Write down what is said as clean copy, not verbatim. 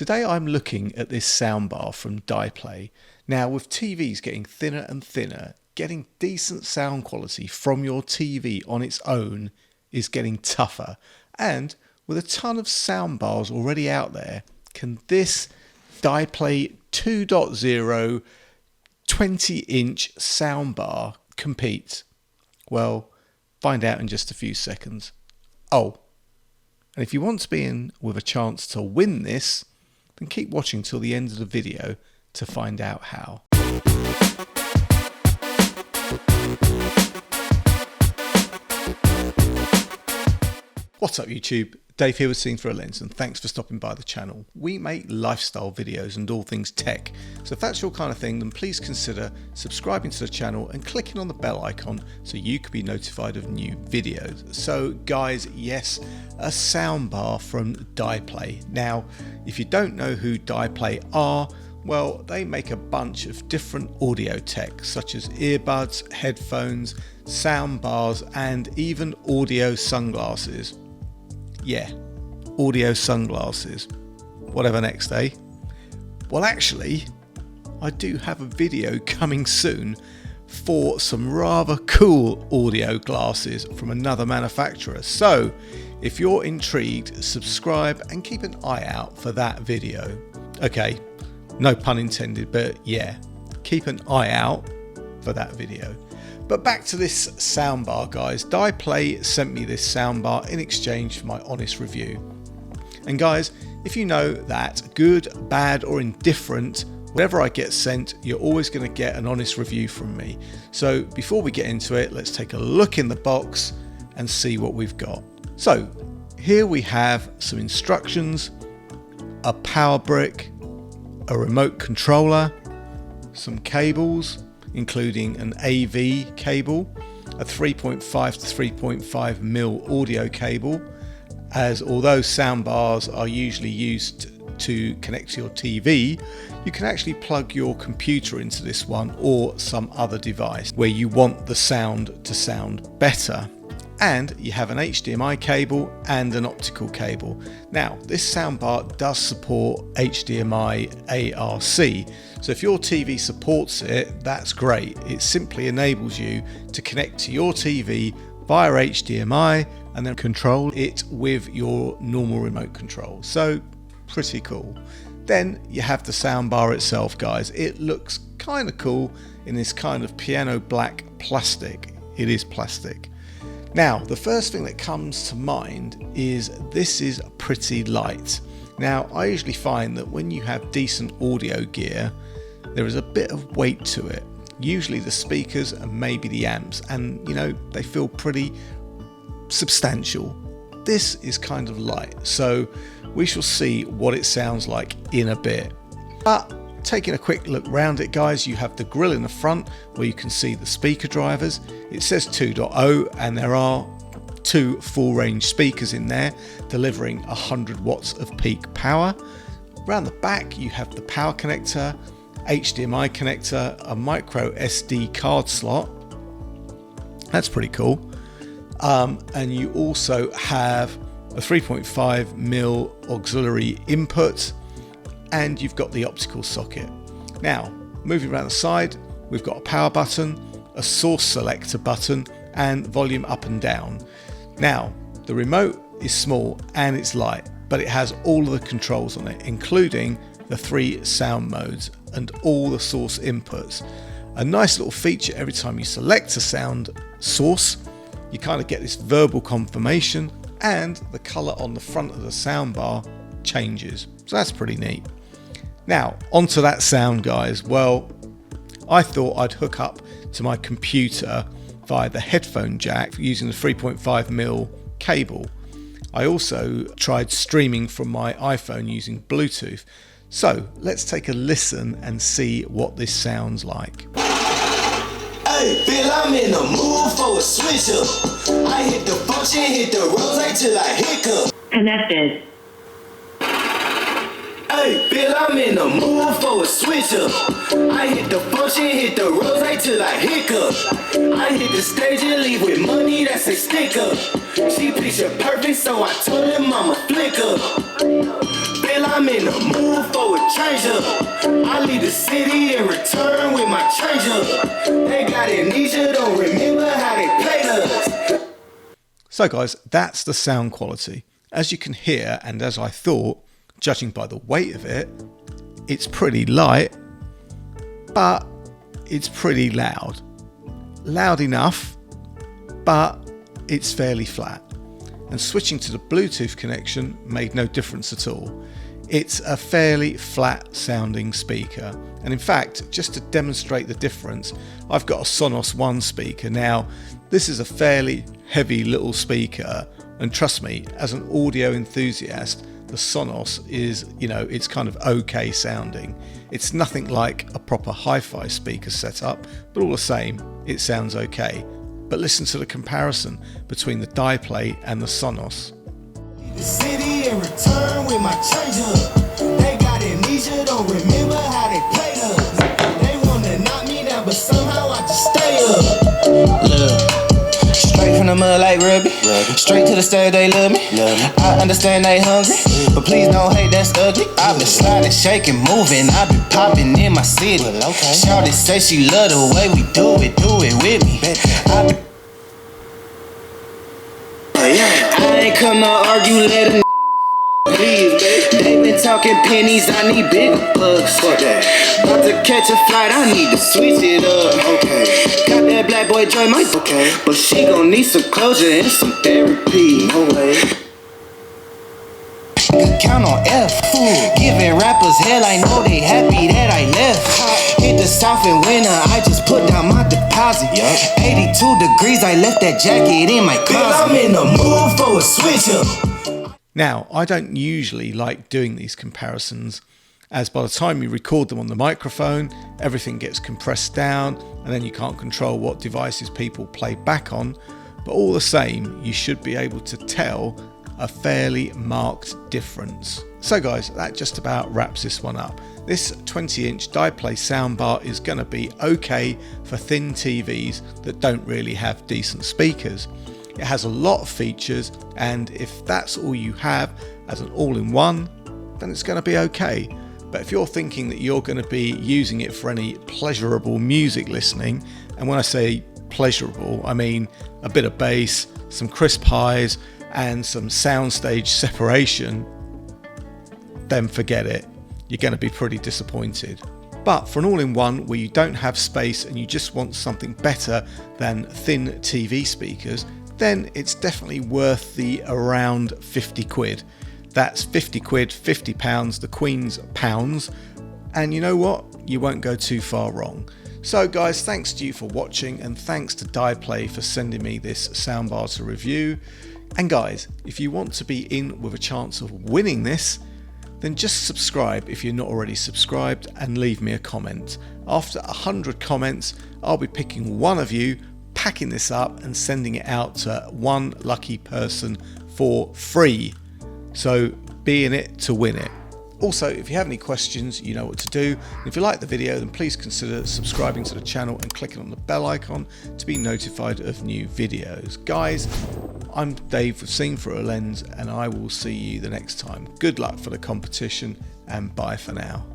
Today I'm looking at this soundbar from dyplay. Now with TVs getting thinner and thinner, getting decent sound quality from your TV on its own is getting tougher. And with a ton of soundbars already out there, can this dyplay 2.0 20-inch soundbar compete? Well, find out in just a few seconds. Oh, and if you want to be in with a chance to win this, then keep watching till the end of the video to find out how. What's up YouTube? Dave here with Seen Through a Lens, and thanks for stopping by the channel. We make lifestyle videos and all things tech, so if that's your kind of thing, then please consider subscribing to the channel and clicking on the bell icon so you can be notified of new videos. So guys, yes, a soundbar from dyplay. Now, if you don't know who dyplay are, well, they make a bunch of different audio tech such as earbuds, headphones, soundbars, and even audio sunglasses. Yeah, audio sunglasses. Whatever next, eh? Well, actually, I do have a video coming soon for some rather cool audio glasses from another manufacturer. So, if you're intrigued, subscribe and keep an eye out for that video. Okay, no pun intended, but yeah, keep an eye out for that video. But back to this soundbar, guys. dyplay sent me this soundbar in exchange for my honest review. And guys, if you know that good, bad or indifferent, whatever I get sent, you're always going to get an honest review from me. So before we get into it, let's take a look in the box and see what we've got. So here we have some instructions, a power brick, a remote controller, some cables, including an AV cable, a 3.5 to 3.5mm audio cable, as although soundbars are usually used to connect to your TV, you can actually plug your computer into this one or some other device where you want the sound to sound better. And you have an HDMI cable and an optical cable. Now, this soundbar does support HDMI ARC, so if your TV supports it, that's great. It simply enables you to connect to your TV via HDMI and then control it with your normal remote control. So, pretty cool. Then you have the soundbar itself, guys. It looks kind of cool in this kind of piano black plastic. It is plastic. Now, the first thing that comes to mind is this is pretty light. Now, I usually find that when you have decent audio gear, there is a bit of weight to it. Usually the speakers and maybe the amps, and you know, they feel pretty substantial. This is kind of light, so we shall see what it sounds like in a bit. But taking a quick look around it, guys, you have the grille in the front where you can see the speaker drivers. It says 2.0 and there are two full range speakers in there delivering 100 watts of peak power. Around the back you have the power connector, HDMI connector, a micro SD card slot. That's pretty cool. And you also have a 3.5mm auxiliary input, and you've got the optical socket. Now, moving around the side, we've got a power button, a source selector button, and volume up and down. Now, the remote is small and it's light, but it has all of the controls on it, including the 3 sound modes and all the source inputs. A nice little feature every time you select a sound source, you kind of get this verbal confirmation, and the color on the front of the soundbar changes. So that's pretty neat. Now, onto that sound, guys. Well, I thought I'd hook up to my computer via the headphone jack using the 3.5mm cable. I also tried streaming from my iPhone using Bluetooth. So let's take a listen and see what this sounds like. Hey, Bill, I'm in the mood for a switch up. I hit the function, hit the rose till I hiccup. Connected. Hey, Bill, I'm in the mood for a switch up. I hit the function, hit the rose till I hiccup. I hit the stage and leave with money that's a sticker. She picture perfect, so I told him I'm a flicker. Bill, I'm in the mood for a change up. I leave the city and return with my change up. They got amnesia, don't remember how they played us. So guys, that's the sound quality. As you can hear, and as I thought, judging by the weight of it, it's pretty light, but it's pretty loud. Loud enough, but it's fairly flat. And switching to the Bluetooth connection made no difference at all. It's a fairly flat sounding speaker. And in fact, just to demonstrate the difference, I've got a Sonos One speaker. Now, this is a fairly heavy little speaker, and trust me, as an audio enthusiast, the Sonos is, it's kind of okay sounding. It's nothing like a proper hi-fi speaker setup, but all the same, it sounds okay. But listen to the comparison between the dyplay and the Sonos. The city and return with my change up. They got amnesia, don't remember how they played us. They wanna knock me down, but somehow I just stay up. Look, straight from the mud like Ruby. Straight to the stage, they love me. I understand they hungry, but please don't hate, that's ugly. I've been sliding, shaking, moving. I've been popping in my city. Shawty say she love the way we do it with me. I ain't come to argue, let a please, baby. They been talking pennies, I need bigger bucks. About to catch a flight, I need to switch it up. Okay. Got that black boy joy, my okay. But she gon' need some closure and some therapy. No way. Count on F, giving rappers hell, I know they happy that I left. Hit the south in winter, I just put down my deposit. 82 degrees, I left that jacket in my closet. I'm in the mood for a switch up. Now, I don't usually like doing these comparisons, as by the time you record them on the microphone, everything gets compressed down, and then you can't control what devices people play back on. But all the same, you should be able to tell a fairly marked difference. So guys, that just about wraps this one up. This 20-inch dyplay soundbar is going to be okay for thin TVs that don't really have decent speakers. It has a lot of features, and if that's all you have as an all-in-one, then it's going to be okay. But if you're thinking that you're going to be using it for any pleasurable music listening, and when I say pleasurable, I mean a bit of bass, some crisp highs, and some soundstage separation, then forget it. You're going to be pretty disappointed. But for an all-in-one where you don't have space and you just want something better than thin TV speakers, then it's definitely worth the around 50 quid. That's 50 quid, 50 pounds, the Queen's pounds. And you know what? You won't go too far wrong. So guys, thanks to you for watching, and thanks to dyplay for sending me this soundbar to review. And guys, if you want to be in with a chance of winning this, then just subscribe if you're not already subscribed and leave me a comment. After 100 comments, I'll be picking one of you, packing this up and sending it out to one lucky person for free. So be in it to win it. Also, if you have any questions, you know what to do. If you like the video, then please consider subscribing to the channel and clicking on the bell icon to be notified of new videos. Guys, I'm Dave with Seeing Through a Lens, and I will see you the next time. Good luck for the competition, and bye for now.